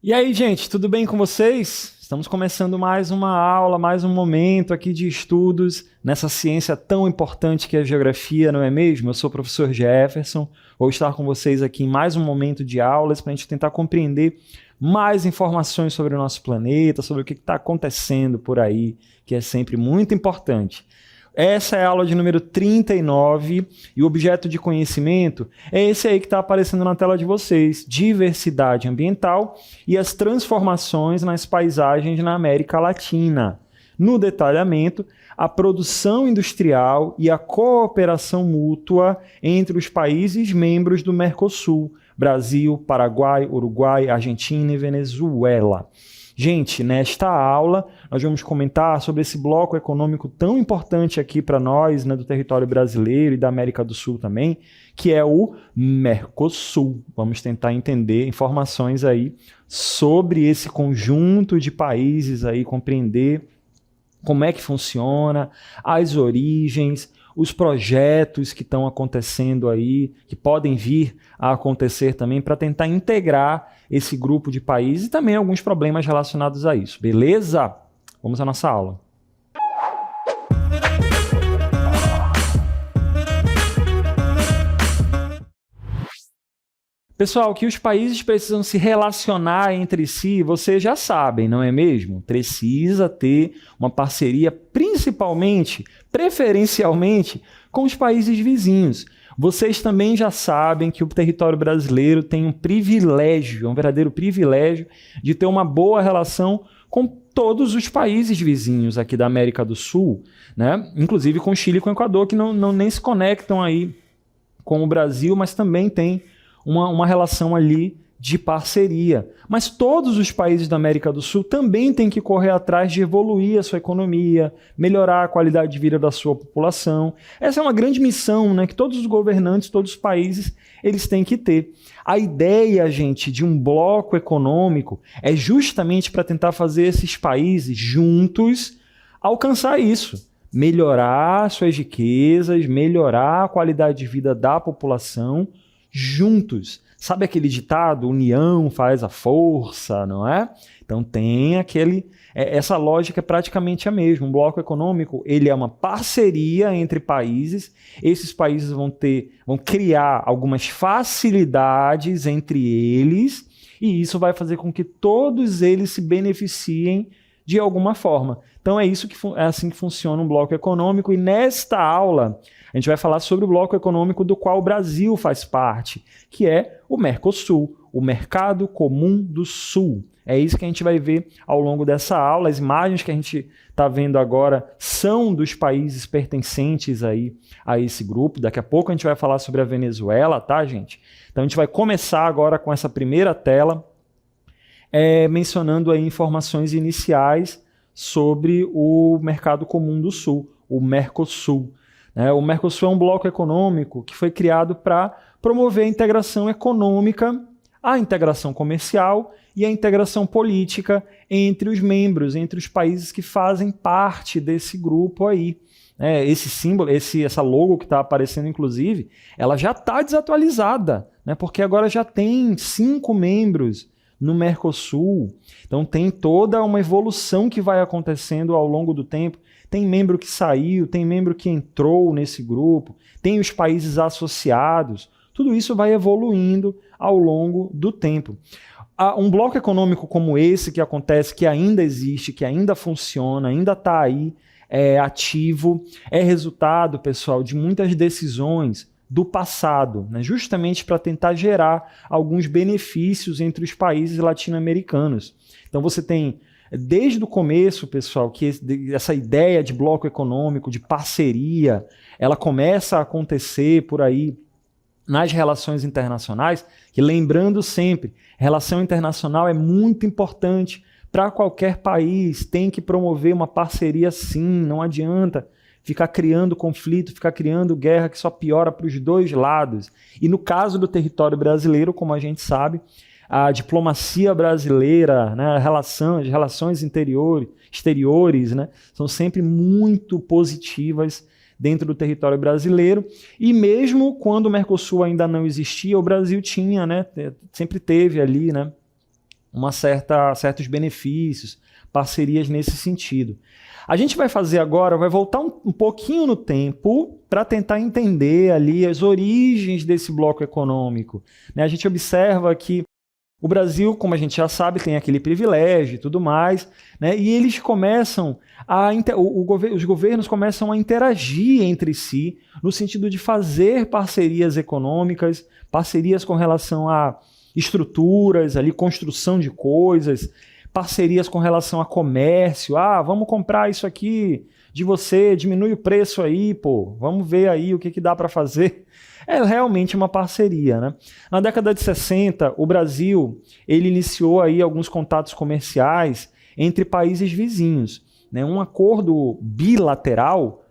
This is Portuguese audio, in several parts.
E aí, gente, tudo bem com vocês? Estamos começando mais uma aula, mais um momento aqui de estudos nessa ciência tão importante que é a geografia, não é mesmo? Eu sou o professor Jefferson, vou estar com vocês aqui em mais um momento de aulas para a gente tentar compreender mais informações sobre o nosso planeta, sobre o que está acontecendo por aí, que é sempre muito importante. Essa é a aula de número 39 e o objeto de conhecimento é esse aí que está aparecendo na tela de vocês, diversidade ambiental e as transformações nas paisagens na América Latina. No detalhamento, a produção industrial e a cooperação mútua entre os países membros do Mercosul, Brasil, Paraguai, Uruguai, Argentina e Venezuela. Gente, nesta aula nós vamos comentar sobre esse bloco econômico tão importante aqui para nós, né, do território brasileiro e da América do Sul também, que é o Mercosul. Vamos tentar entender informações aí sobre esse conjunto de países aí, compreender como é que funciona, as origens, os projetos que estão acontecendo aí, que podem vir a acontecer também, para tentar integrar esse grupo de países e também alguns problemas relacionados a isso. Beleza? Vamos à nossa aula. Pessoal, que os países precisam se relacionar entre si, vocês já sabem, não é mesmo? Precisa ter uma parceria, principalmente, preferencialmente, com os países vizinhos. Vocês também já sabem que o território brasileiro tem um privilégio, um verdadeiro privilégio, de ter uma boa relação com todos os países vizinhos aqui da América do Sul, né? Inclusive com o Chile e com o Equador, que não nem se conectam aí com o Brasil, mas também tem uma relação ali de parceria. Mas todos os países da América do Sul também têm que correr atrás de evoluir a sua economia, melhorar a qualidade de vida da sua população. Essa é uma grande missão, né, que todos os governantes, todos os países, eles têm que ter. A ideia, gente, de um bloco econômico é justamente para tentar fazer esses países juntos alcançar isso. Melhorar suas riquezas, melhorar a qualidade de vida da população juntos. Sabe aquele ditado, união faz a força, não é? Então tem essa lógica é praticamente a mesma. Um bloco econômico, ele é uma parceria entre países. Esses países vão criar algumas facilidades entre eles e isso vai fazer com que todos eles se beneficiem de alguma forma. Então é assim que funciona um bloco econômico e nesta aula a gente vai falar sobre o bloco econômico do qual o Brasil faz parte, que é o Mercosul, o Mercado Comum do Sul. É isso que a gente vai ver ao longo dessa aula. As imagens que a gente está vendo agora são dos países pertencentes aí a esse grupo. Daqui a pouco a gente vai falar sobre a Venezuela, tá, gente? Então a gente vai começar agora com essa primeira tela, mencionando aí informações iniciais sobre o Mercado Comum do Sul, o Mercosul. O Mercosul é um bloco econômico que foi criado para promover a integração econômica, a integração comercial e a integração política entre os membros, entre os países que fazem parte desse grupo aí. Esse símbolo, essa logo que está aparecendo, inclusive, ela já está desatualizada, né? Porque agora já tem 5 membros no Mercosul. Então tem toda uma evolução que vai acontecendo ao longo do tempo. Tem membro que saiu, tem membro que entrou nesse grupo, tem os países associados. Tudo isso vai evoluindo ao longo do tempo. Um bloco econômico como esse que acontece, que ainda existe, que ainda funciona, ainda está aí, ativo, é resultado, pessoal, de muitas decisões do passado, né? Justamente para tentar gerar alguns benefícios entre os países latino-americanos. Então você tem, desde o começo, pessoal, que essa ideia de bloco econômico, de parceria, ela começa a acontecer por aí nas relações internacionais, que lembrando sempre, relação internacional é muito importante para qualquer país, tem que promover uma parceria sim, não adianta ficar criando conflito, ficar criando guerra que só piora para os dois lados. E no caso do território brasileiro, como a gente sabe, a diplomacia brasileira, né, as relações exteriores, né, são sempre muito positivas dentro do território brasileiro. E mesmo quando o Mercosul ainda não existia, o Brasil tinha, né, sempre teve ali, né, certos benefícios, parcerias nesse sentido. A gente vai fazer agora, vai voltar um pouquinho no tempo para tentar entender ali as origens desse bloco econômico. Né? A gente observa que o Brasil, como a gente já sabe, tem aquele privilégio e tudo mais, né? E eles começam os governos começam a interagir entre si no sentido de fazer parcerias econômicas, parcerias com relação a estruturas, ali, construção de coisas, parcerias com relação a comércio. Vamos comprar isso aqui de você, diminui o preço aí, pô, vamos ver aí o que dá para fazer. É realmente uma parceria, né? Na década de 60, o Brasil ele iniciou aí alguns contatos comerciais entre países vizinhos, né? Um acordo bilateral,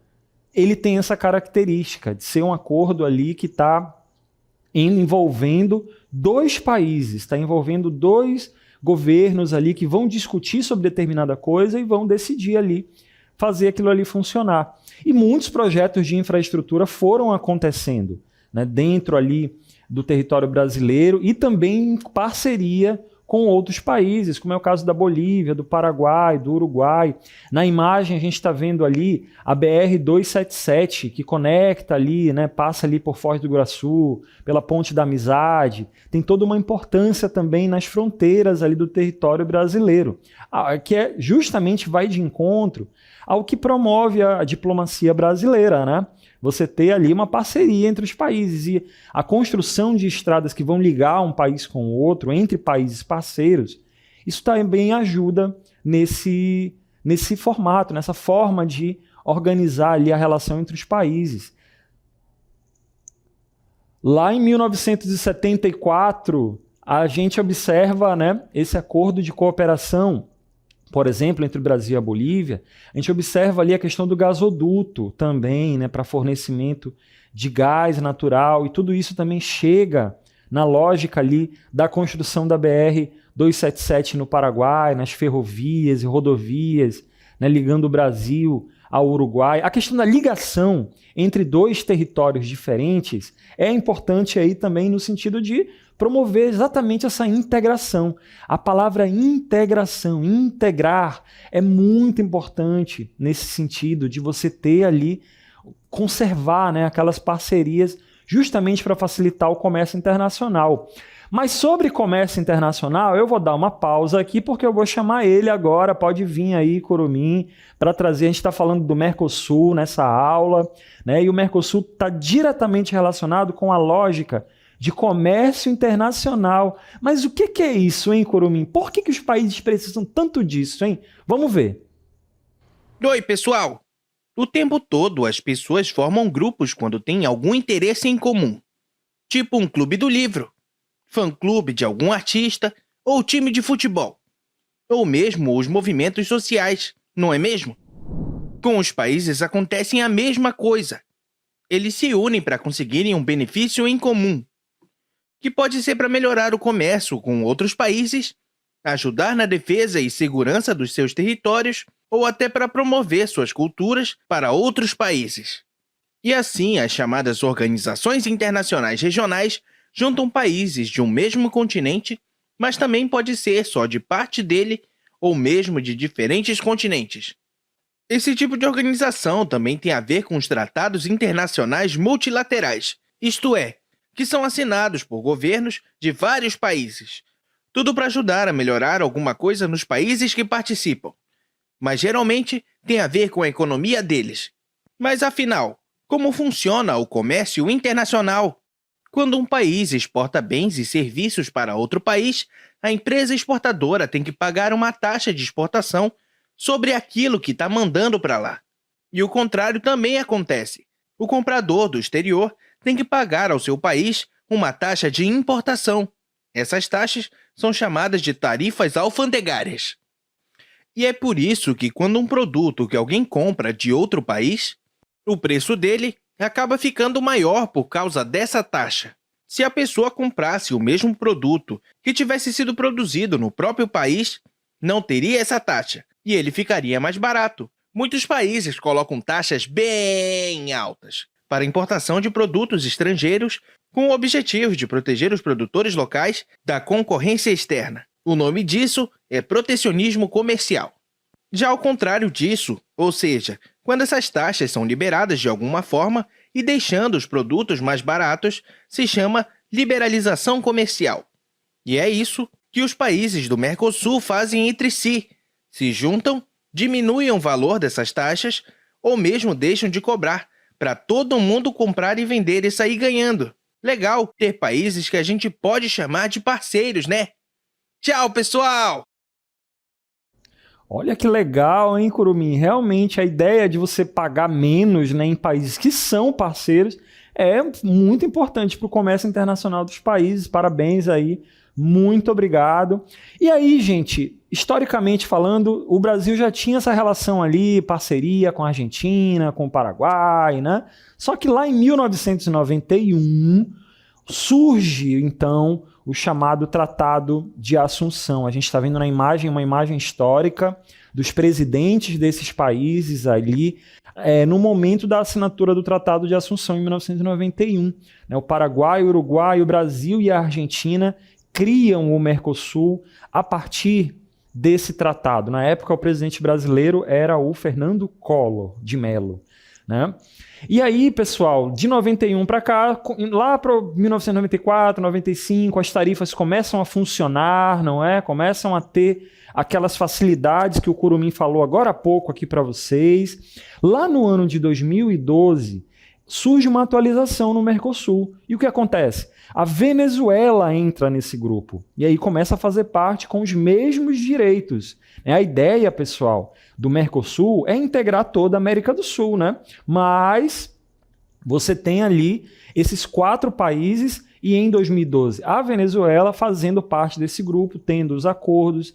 ele tem essa característica de ser um acordo ali que está envolvendo dois países, está envolvendo dois governos ali que vão discutir sobre determinada coisa e vão decidir ali fazer aquilo ali funcionar. E muitos projetos de infraestrutura foram acontecendo, né, dentro ali do território brasileiro e também em parceria com outros países, como é o caso da Bolívia, do Paraguai, do Uruguai. Na imagem a gente está vendo ali a BR-277, que conecta ali, né, passa ali por Foz do Iguaçu, pela Ponte da Amizade. Tem toda uma importância também nas fronteiras ali do território brasileiro, que justamente vai de encontro ao que promove a diplomacia brasileira, né? Você ter ali uma parceria entre os países e a construção de estradas que vão ligar um país com o outro, entre países parceiros, isso também ajuda nesse formato, nessa forma de organizar ali a relação entre os países. Lá em 1974, a gente observa, né, esse acordo de cooperação, por exemplo, entre o Brasil e a Bolívia. A gente observa ali a questão do gasoduto também, né, para fornecimento de gás natural, e tudo isso também chega na lógica ali da construção da BR-277 no Paraguai, nas ferrovias e rodovias, né, ligando o Brasil ao Uruguai. A questão da ligação entre dois territórios diferentes é importante aí também no sentido de promover exatamente essa integração. A palavra integração, integrar, é muito importante nesse sentido de você ter ali, conservar, né, aquelas parcerias justamente para facilitar o comércio internacional. Mas sobre comércio internacional, eu vou dar uma pausa aqui porque eu vou chamar ele agora, pode vir aí, Curumim, para trazer. A gente está falando do Mercosul nessa aula, né? E o Mercosul está diretamente relacionado com a lógica de comércio internacional. Mas o que é isso, hein, Curumim? Por que os países precisam tanto disso, hein? Vamos ver. Oi, pessoal! O tempo todo as pessoas formam grupos quando têm algum interesse em comum. Tipo um clube do livro, fã-clube de algum artista ou time de futebol. Ou mesmo os movimentos sociais, não é mesmo? Com os países acontece a mesma coisa. Eles se unem para conseguirem um benefício em comum, que pode ser para melhorar o comércio com outros países, ajudar na defesa e segurança dos seus territórios ou até para promover suas culturas para outros países. E assim, as chamadas organizações internacionais regionais juntam países de um mesmo continente, mas também pode ser só de parte dele ou mesmo de diferentes continentes. Esse tipo de organização também tem a ver com os tratados internacionais multilaterais, isto é, que são assinados por governos de vários países. Tudo para ajudar a melhorar alguma coisa nos países que participam. Mas geralmente tem a ver com a economia deles. Mas afinal, como funciona o comércio internacional? Quando um país exporta bens e serviços para outro país, a empresa exportadora tem que pagar uma taxa de exportação sobre aquilo que está mandando para lá. E o contrário também acontece. O comprador do exterior tem que pagar ao seu país uma taxa de importação. Essas taxas são chamadas de tarifas alfandegárias. E é por isso que quando um produto que alguém compra de outro país, o preço dele acaba ficando maior por causa dessa taxa. Se a pessoa comprasse o mesmo produto que tivesse sido produzido no próprio país, não teria essa taxa e ele ficaria mais barato. Muitos países colocam taxas bem altas para a importação de produtos estrangeiros com o objetivo de proteger os produtores locais da concorrência externa. O nome disso é protecionismo comercial. Já ao contrário disso, ou seja, quando essas taxas são liberadas de alguma forma e deixando os produtos mais baratos, se chama liberalização comercial. E é isso que os países do Mercosul fazem entre si. Se juntam, diminuem o valor dessas taxas ou mesmo deixam de cobrar, para todo mundo comprar e vender e sair ganhando. Legal ter países que a gente pode chamar de parceiros, né? Tchau, pessoal! Olha que legal, hein, Curumim? Realmente a ideia de você pagar menos, né, em países que são parceiros é muito importante para o comércio internacional dos países. Parabéns aí, muito obrigado. E aí, gente, historicamente falando, o Brasil já tinha essa relação ali, parceria com a Argentina, com o Paraguai, né? Só que lá em 1991 surge, então, o chamado Tratado de Assunção. A gente está vendo na imagem uma imagem histórica dos presidentes desses países ali, no momento da assinatura do Tratado de Assunção em 1991. O Paraguai, o Uruguai, o Brasil e a Argentina criam o Mercosul a partir desse tratado. Na época, o presidente brasileiro era o Fernando Collor de Mello, né? E aí, pessoal, de 91 para cá, lá para 1994, 95, as tarifas começam a funcionar, não é? Começam a ter aquelas facilidades que o Curumim falou agora há pouco aqui para vocês. Lá no ano de 2012, surge uma atualização no Mercosul. E o que acontece? A Venezuela entra nesse grupo e aí começa a fazer parte com os mesmos direitos. A ideia, pessoal, do Mercosul é integrar toda a América do Sul, né? Mas você tem ali esses 4 países e em 2012 a Venezuela fazendo parte desse grupo, tendo os acordos,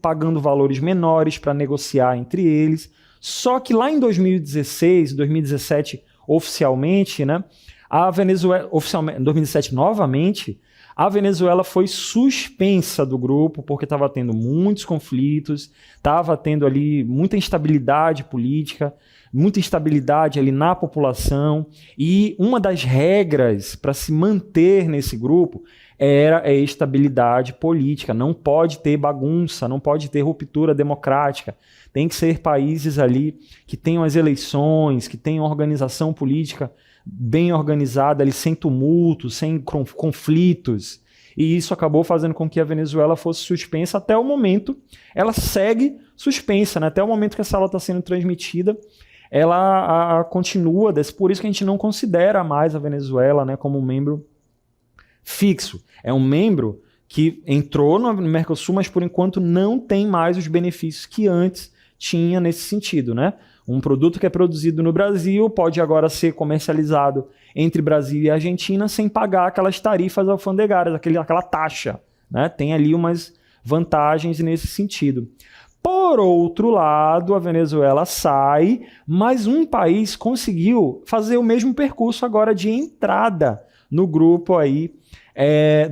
pagando valores menores para negociar entre eles. Só que lá em 2016, 2017 oficialmente, né? A Venezuela, oficialmente, em 2007 novamente, a Venezuela foi suspensa do grupo porque estava tendo muitos conflitos, estava tendo ali muita instabilidade política, muita instabilidade ali na população, e uma das regras para se manter nesse grupo era a estabilidade política. Não pode ter bagunça, não pode ter ruptura democrática. Tem que ser países ali que tenham as eleições, que tenham organização política bem organizada, ali, sem tumultos, sem conflitos. E isso acabou fazendo com que a Venezuela fosse suspensa até o momento. Ela segue suspensa, né? Até o momento que essa aula está sendo transmitida, ela continua. Por isso que a gente não considera mais a Venezuela, né, como um membro fixo. É um membro que entrou no Mercosul, mas por enquanto não tem mais os benefícios que antes tinha nesse sentido, né? Um produto que é produzido no Brasil pode agora ser comercializado entre Brasil e Argentina sem pagar aquelas tarifas alfandegárias, aquela taxa, né? Tem ali umas vantagens nesse sentido. Por outro lado, a Venezuela sai, mas um país conseguiu fazer o mesmo percurso agora de entrada no grupo aí,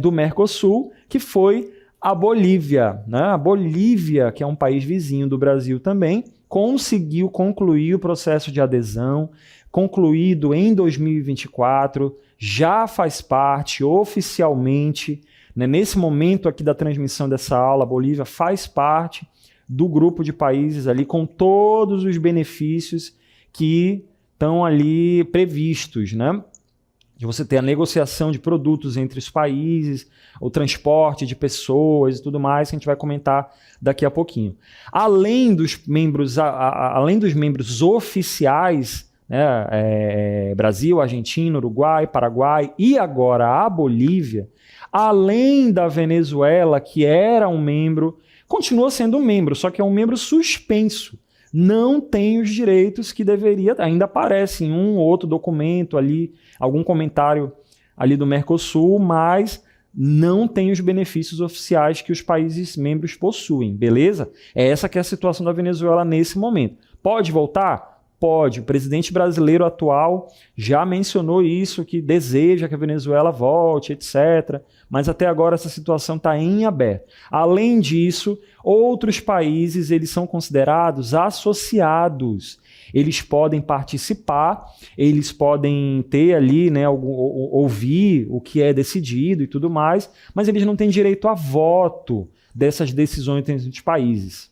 do Mercosul, que foi a Bolívia, né? A Bolívia, que é um país vizinho do Brasil também, conseguiu concluir o processo de adesão, concluído em 2024, já faz parte oficialmente, né? Nesse momento aqui da transmissão dessa aula, a Bolívia faz parte do grupo de países ali com todos os benefícios que estão ali previstos, né? De você ter a negociação de produtos entre os países, o transporte de pessoas e tudo mais, que a gente vai comentar daqui a pouquinho. Além dos membros oficiais, né, Brasil, Argentina, Uruguai, Paraguai e agora a Bolívia, além da Venezuela, que era um membro, continua sendo um membro, só que é um membro suspenso. Não tem os direitos que deveria, ainda aparece em um ou outro documento ali, algum comentário ali do Mercosul, mas não tem os benefícios oficiais que os países membros possuem, beleza? Essa que é a situação da Venezuela nesse momento. Pode voltar? Pode. O presidente brasileiro atual já mencionou isso, que deseja que a Venezuela volte, etc. Mas até agora essa situação está em aberto. Além disso, outros países eles são considerados associados. Eles podem participar, eles podem ter ali, né, ouvir o que é decidido e tudo mais, mas eles não têm direito a voto dessas decisões entre os países.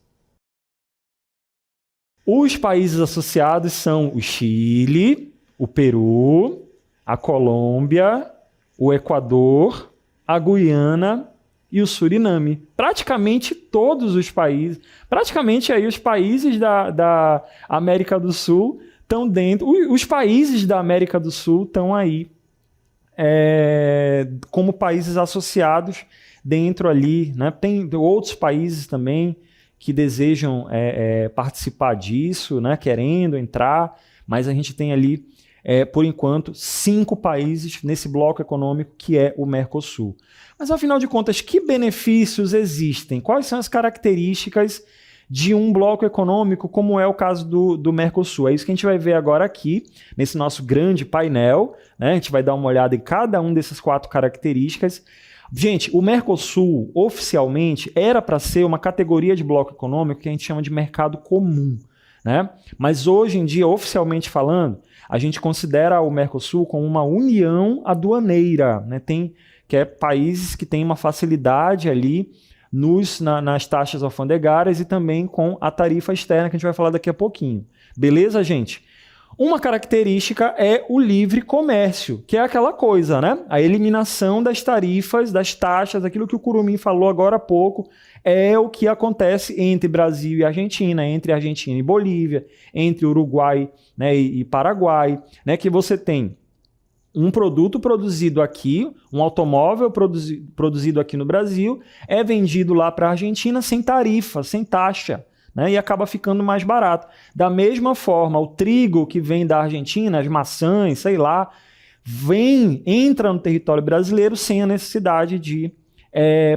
Os países associados são o Chile, o Peru, a Colômbia, o Equador, a Guiana e o Suriname. Praticamente todos os países, praticamente aí os países da América do Sul estão dentro, os países da América do Sul estão aí como países associados dentro ali, né? Tem outros países também que desejam participar disso, né? Querendo entrar, mas a gente tem ali, por enquanto, 5 países nesse bloco econômico que é o Mercosul. Mas, afinal de contas, que benefícios existem? Quais são as características de um bloco econômico, como é o caso do Mercosul? É isso que a gente vai ver agora aqui, nesse nosso grande painel, né? A gente vai dar uma olhada em cada um dessas 4 características. Gente, o Mercosul, oficialmente, era para ser uma categoria de bloco econômico que a gente chama de mercado comum, né? Mas hoje em dia, oficialmente falando, a gente considera o Mercosul como uma união aduaneira, né? Que é países que têm uma facilidade ali nas taxas alfandegárias e também com a tarifa externa, que a gente vai falar daqui a pouquinho. Beleza, gente? Uma característica é o livre comércio, que é aquela coisa, né? A eliminação das tarifas, das taxas, aquilo que o Curumim falou agora há pouco, é o que acontece entre Brasil e Argentina, entre Argentina e Bolívia, entre Uruguai, né, e Paraguai, né? Que você tem um produto produzido aqui, um automóvel produzido aqui no Brasil, é vendido lá para a Argentina sem tarifa, sem taxa, né? E acaba ficando mais barato. Da mesma forma, o trigo que vem da Argentina, as maçãs, sei lá, entra no território brasileiro sem a necessidade de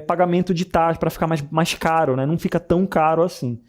pagamento de taxa para ficar mais caro, né? Não fica tão caro assim.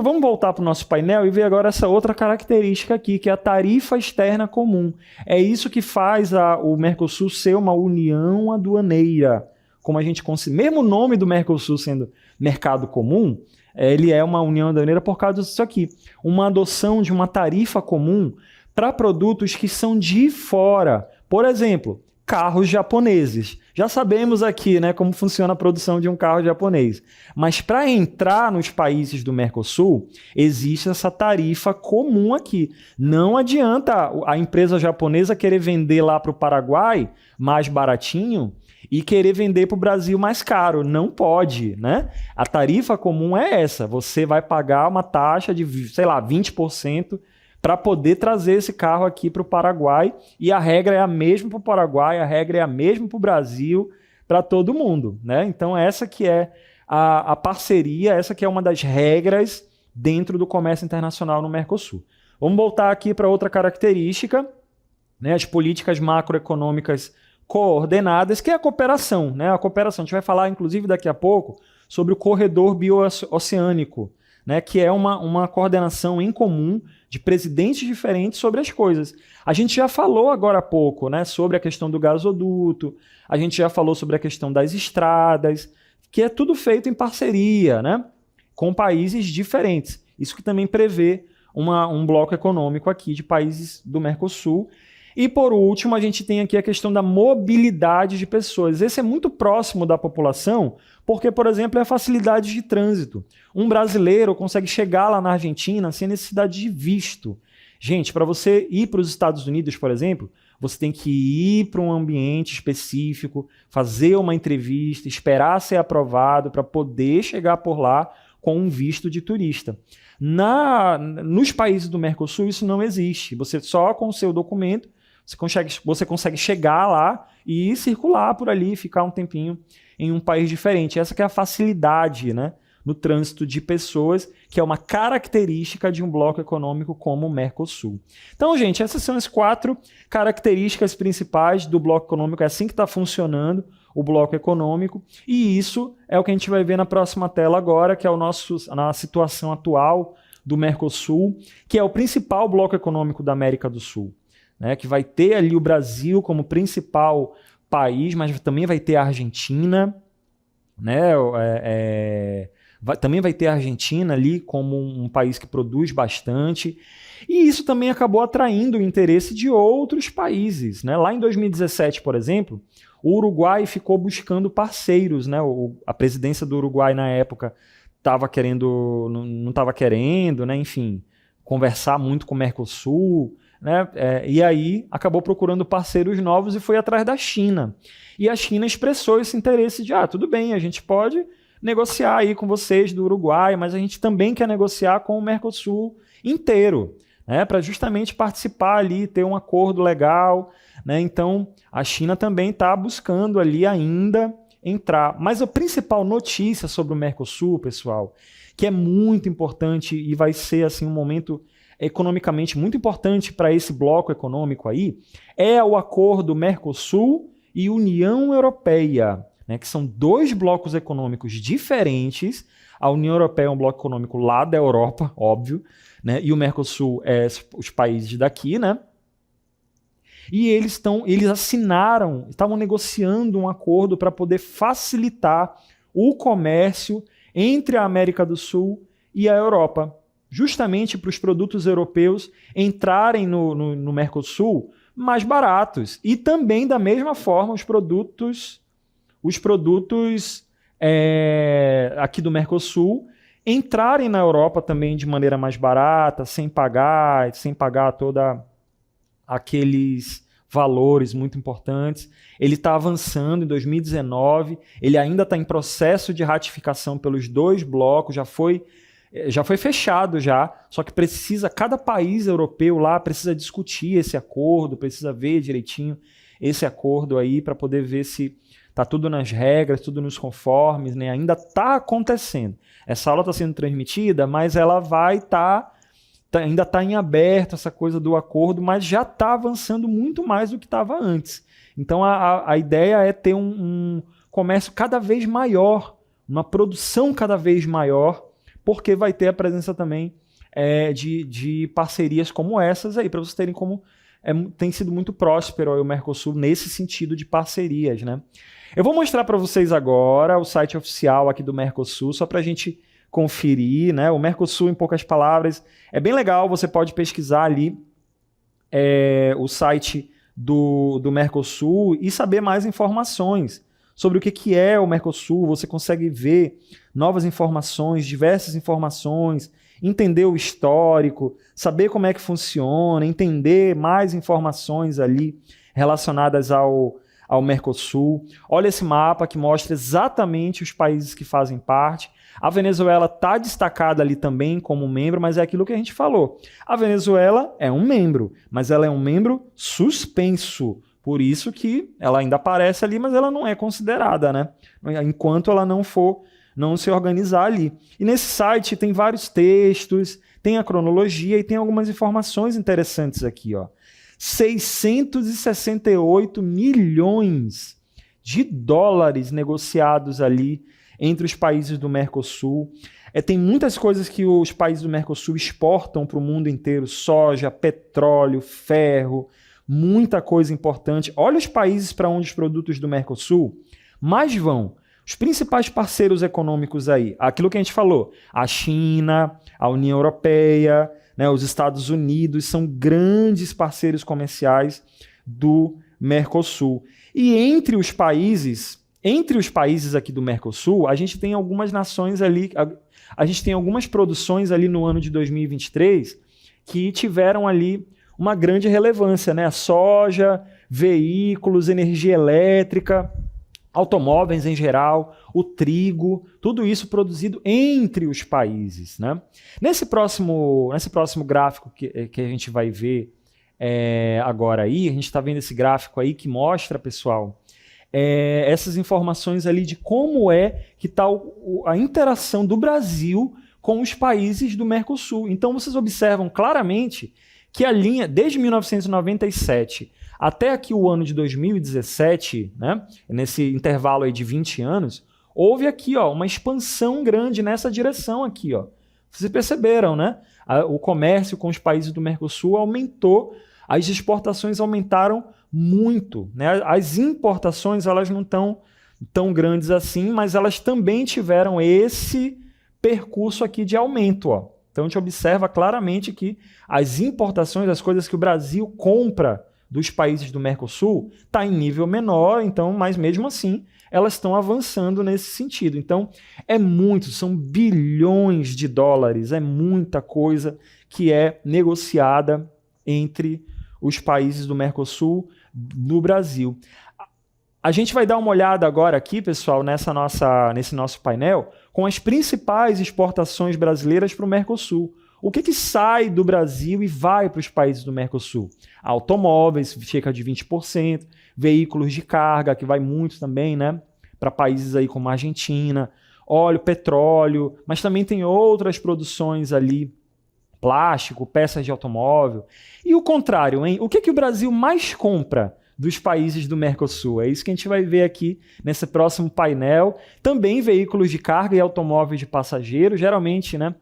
Vamos voltar para o nosso painel e ver agora essa outra característica aqui, que é a tarifa externa comum. É isso que faz o Mercosul ser uma união aduaneira. Como a gente mesmo o nome do Mercosul sendo mercado comum, ele é uma união aduaneira por causa disso aqui. Uma adoção de uma tarifa comum para produtos que são de fora. Por exemplo, carros japoneses. Já sabemos aqui, né, como funciona a produção de um carro japonês. Mas para entrar nos países do Mercosul, existe essa tarifa comum aqui. Não adianta a empresa japonesa querer vender lá para o Paraguai mais baratinho e querer vender para o Brasil mais caro. Não pode, né? A tarifa comum é essa. Você vai pagar uma taxa de, sei lá, 20% para poder trazer esse carro aqui para o Paraguai, e a regra é a mesma para o Paraguai, a regra é a mesma para o Brasil, para todo mundo, né? Então essa que é a parceria, essa que é uma das regras dentro do comércio internacional no Mercosul. Vamos voltar aqui para outra característica, né? As políticas macroeconômicas coordenadas, que é a cooperação, né? A cooperação, a gente vai falar inclusive daqui a pouco sobre o corredor bio-oceânico, né, que é uma coordenação em comum de presidentes diferentes sobre as coisas. A gente já falou agora há pouco, né, sobre a questão do gasoduto, a gente já falou sobre a questão das estradas, que é tudo feito em parceria, né, com países diferentes. Isso que também prevê um bloco econômico aqui de países do Mercosul. E, por último, a gente tem aqui a questão da mobilidade de pessoas. Esse é muito próximo da população, porque, por exemplo, é a facilidade de trânsito. Um brasileiro consegue chegar lá na Argentina sem necessidade de visto. Gente, para você ir para os Estados Unidos, por exemplo, você tem que ir para um ambiente específico, fazer uma entrevista, esperar ser aprovado para poder chegar por lá com um visto de turista. Nos países do Mercosul isso não existe. Você só com o seu documento você consegue chegar lá e circular por ali, ficar um tempinho em um país diferente. Essa que é a facilidade, né, no trânsito de pessoas, que é uma característica de um bloco econômico como o Mercosul. Então, gente, essas são as 4 características principais do bloco econômico. É assim que está funcionando o bloco econômico. E isso é o que a gente vai ver na próxima tela agora, que é na situação atual do Mercosul, que é o principal bloco econômico da América do Sul, né, que vai ter ali o Brasil como principal país, mas também vai ter a Argentina, né, também vai ter a Argentina ali como um país que produz bastante, e isso também acabou atraindo o interesse de outros países, né? Lá em 2017, por exemplo, o Uruguai ficou buscando parceiros, né? A presidência do Uruguai na época não estava querendo, né? Enfim, conversar muito com o Mercosul, né? E aí acabou procurando parceiros novos e foi atrás da China. E a China expressou esse interesse de, tudo bem, a gente pode negociar aí com vocês do Uruguai, mas a gente também quer negociar com o Mercosul inteiro, né? Para justamente participar ali, ter um acordo legal, né? Então, a China também está buscando ali ainda entrar. Mas a principal notícia sobre o Mercosul, pessoal, que é muito importante e vai ser assim um momento economicamente muito importante para esse bloco econômico aí, é o acordo Mercosul e União Europeia, né, que são dois blocos econômicos diferentes. A União Europeia é um bloco econômico lá da Europa, óbvio, né, e o Mercosul é os países daqui, né? E eles estavam negociando um acordo para poder facilitar o comércio entre a América do Sul e a Europa, justamente para os produtos europeus entrarem no Mercosul mais baratos. E também, da mesma forma, os produtos aqui do Mercosul entrarem na Europa também de maneira mais barata, sem pagar toda aqueles valores muito importantes. Ele está avançando em 2019, ele ainda está em processo de ratificação pelos dois blocos, já foi fechado já, só que cada país europeu lá precisa discutir esse acordo, precisa ver direitinho esse acordo aí para poder ver se está tudo nas regras, tudo nos conformes, né? Ainda está acontecendo. Essa aula está sendo transmitida, mas ela vai estar... ainda está em aberto essa coisa do acordo, mas já está avançando muito mais do que estava antes. Então a ideia é ter um comércio cada vez maior, uma produção cada vez maior, porque vai ter a presença também de parcerias como essas aí, para vocês terem como tem sido muito próspero aí o Mercosul nesse sentido de parcerias, né? Eu vou mostrar para vocês agora o site oficial aqui do Mercosul, só para a gente conferir, né? O Mercosul, em poucas palavras, é bem legal, você pode pesquisar ali o site do Mercosul e saber mais informações sobre o que é o Mercosul. Você consegue ver novas informações, diversas informações, entender o histórico, saber como é que funciona, entender mais informações ali relacionadas ao Mercosul. Olha esse mapa que mostra exatamente os países que fazem parte. A Venezuela está destacada ali também como membro, mas é aquilo que a gente falou. A Venezuela é um membro, mas ela é um membro suspenso. Por isso que ela ainda aparece ali, mas ela não é considerada, né? Enquanto ela não se organizar ali. E nesse site tem vários textos, tem a cronologia e tem algumas informações interessantes aqui, ó. 668 milhões de dólares negociados ali entre os países do Mercosul. Tem muitas coisas que os países do Mercosul exportam para o mundo inteiro: soja, petróleo, ferro, muita coisa importante. Olha os países para onde os produtos do Mercosul mais vão. Os principais parceiros econômicos aí, aquilo que a gente falou, a China, a União Europeia, né, os Estados Unidos são grandes parceiros comerciais do Mercosul. E entre os países aqui do Mercosul, a gente tem algumas nações ali, a gente tem algumas produções ali no ano de 2023 que tiveram ali uma grande relevância, né? A soja, veículos, energia elétrica, automóveis em geral, o trigo, tudo isso produzido entre os países, né? Nesse próximo gráfico que a gente vai ver agora aí, a gente está vendo esse gráfico aí que mostra, pessoal, essas informações ali de como que está a interação do Brasil com os países do Mercosul. Então vocês observam claramente que a linha, desde 1997 até aqui o ano de 2017, né, nesse intervalo aí de 20 anos, houve aqui uma expansão grande nessa direção aqui. Vocês perceberam, né? O comércio com os países do Mercosul aumentou, as exportações aumentaram muito, né? As importações elas não estão tão grandes assim, mas elas também tiveram esse percurso aqui de aumento. Então a gente observa claramente que as importações, as coisas que o Brasil compra dos países do Mercosul está em nível menor, então, mas mesmo assim elas estão avançando nesse sentido. Então, são bilhões de dólares, é muita coisa que é negociada entre os países do Mercosul no Brasil. A gente vai dar uma olhada agora aqui, pessoal, nesse nosso painel, com as principais exportações brasileiras para o Mercosul. O que sai do Brasil e vai para os países do Mercosul? Automóveis, cerca de 20%, veículos de carga, que vai muito também, né, para países aí como a Argentina, óleo, petróleo, mas também tem outras produções ali, plástico, peças de automóvel. E o contrário, hein? O que o Brasil mais compra dos países do Mercosul? É isso que a gente vai ver aqui nesse próximo painel. Também veículos de carga e automóveis de passageiro, geralmente, né,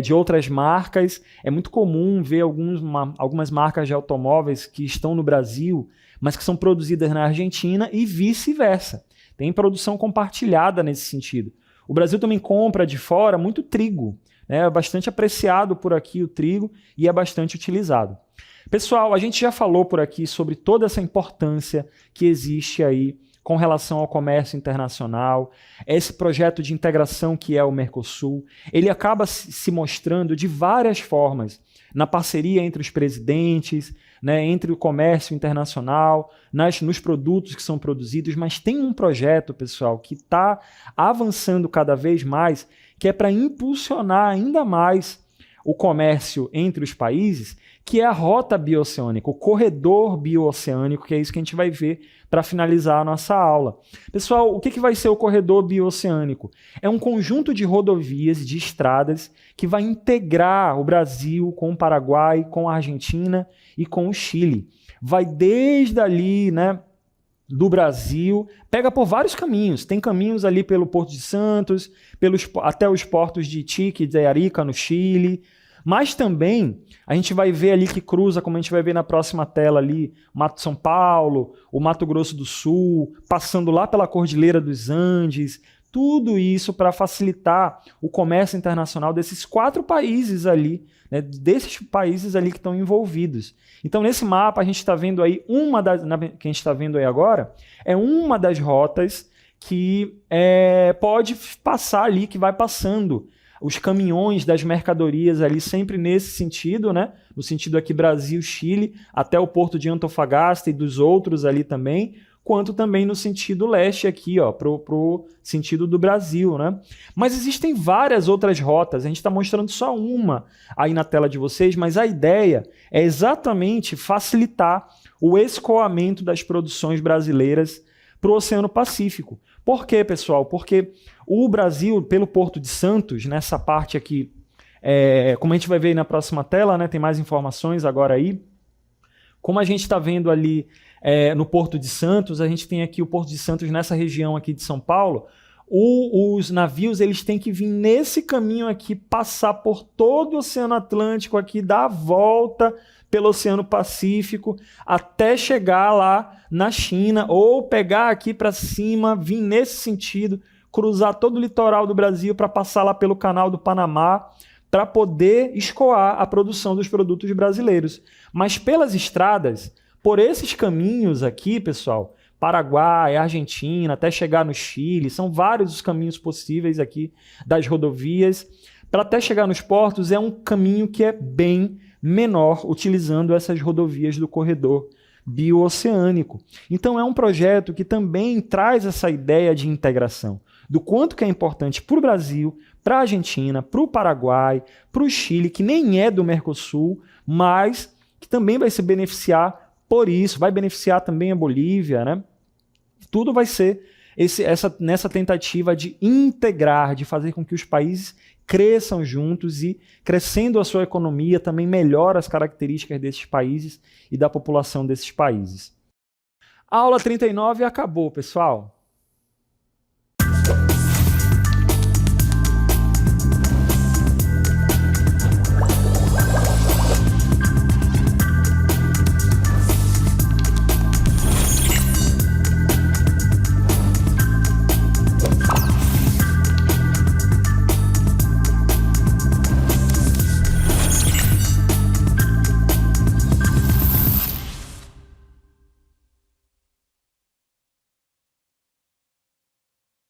de outras marcas. É muito comum ver algumas marcas de automóveis que estão no Brasil, mas que são produzidas na Argentina e vice-versa. Tem produção compartilhada nesse sentido. O Brasil também compra de fora muito trigo. É bastante apreciado por aqui o trigo e é bastante utilizado. Pessoal, a gente já falou por aqui sobre toda essa importância que existe aí com relação ao comércio internacional, esse projeto de integração que é o Mercosul. Ele acaba se mostrando de várias formas, na parceria entre os presidentes, né, entre o comércio internacional, nos produtos que são produzidos, mas tem um projeto, pessoal, que está avançando cada vez mais, que é para impulsionar ainda mais o comércio entre os países, que é a rota bioceânica, o corredor bioceânico, que é isso que a gente vai ver para finalizar a nossa aula. Pessoal, o que vai ser o corredor bioceânico? É um conjunto de rodovias, de estradas, que vai integrar o Brasil com o Paraguai, com a Argentina e com o Chile. Vai desde ali, né, do Brasil, pega por vários caminhos. Tem caminhos ali pelo Porto de Santos, até os portos de Iquique e de Arica, no Chile. Mas também a gente vai ver ali que cruza, como a gente vai ver na próxima tela ali, Mato São Paulo, o Mato Grosso do Sul, passando lá pela Cordilheira dos Andes, tudo isso para facilitar o comércio internacional desses 4 países ali, né, desses países ali que estão envolvidos. Então, nesse mapa, a gente está vendo aí que a gente está vendo aí agora, é uma das rotas que pode passar ali, que vai passando os caminhões das mercadorias ali sempre nesse sentido, né? No sentido aqui Brasil-Chile, até o porto de Antofagasta e dos outros ali também, quanto também no sentido leste aqui, ó, pro sentido do Brasil, né? Mas existem várias outras rotas, a gente está mostrando só uma aí na tela de vocês, mas a ideia é exatamente facilitar o escoamento das produções brasileiras para o Oceano Pacífico. Por quê, pessoal? Porque o Brasil, pelo Porto de Santos, nessa parte aqui, como a gente vai ver aí na próxima tela, né, tem mais informações agora aí, como a gente está vendo ali no Porto de Santos, a gente tem aqui o Porto de Santos nessa região aqui de São Paulo, os navios eles têm que vir nesse caminho aqui, passar por todo o Oceano Atlântico aqui, dar a volta pelo Oceano Pacífico até chegar lá na China, ou pegar aqui para cima, vir nesse sentido, cruzar todo o litoral do Brasil para passar lá pelo Canal do Panamá, para poder escoar a produção dos produtos brasileiros. Mas pelas estradas, por esses caminhos aqui, pessoal, Paraguai, Argentina, até chegar no Chile, são vários os caminhos possíveis aqui das rodovias. Para até chegar nos portos é um caminho que é bem menor, utilizando essas rodovias do corredor bioceânico. Então é um projeto que também traz essa ideia de integração, do quanto que é importante para o Brasil, para a Argentina, para o Paraguai, para o Chile, que nem é do Mercosul, mas que também vai se beneficiar por isso, vai beneficiar também a Bolívia, né? Tudo vai ser nessa tentativa de integrar, de fazer com que os países cresçam juntos e, crescendo a sua economia, também melhora as características desses países e da população desses países. A aula 39 acabou, pessoal.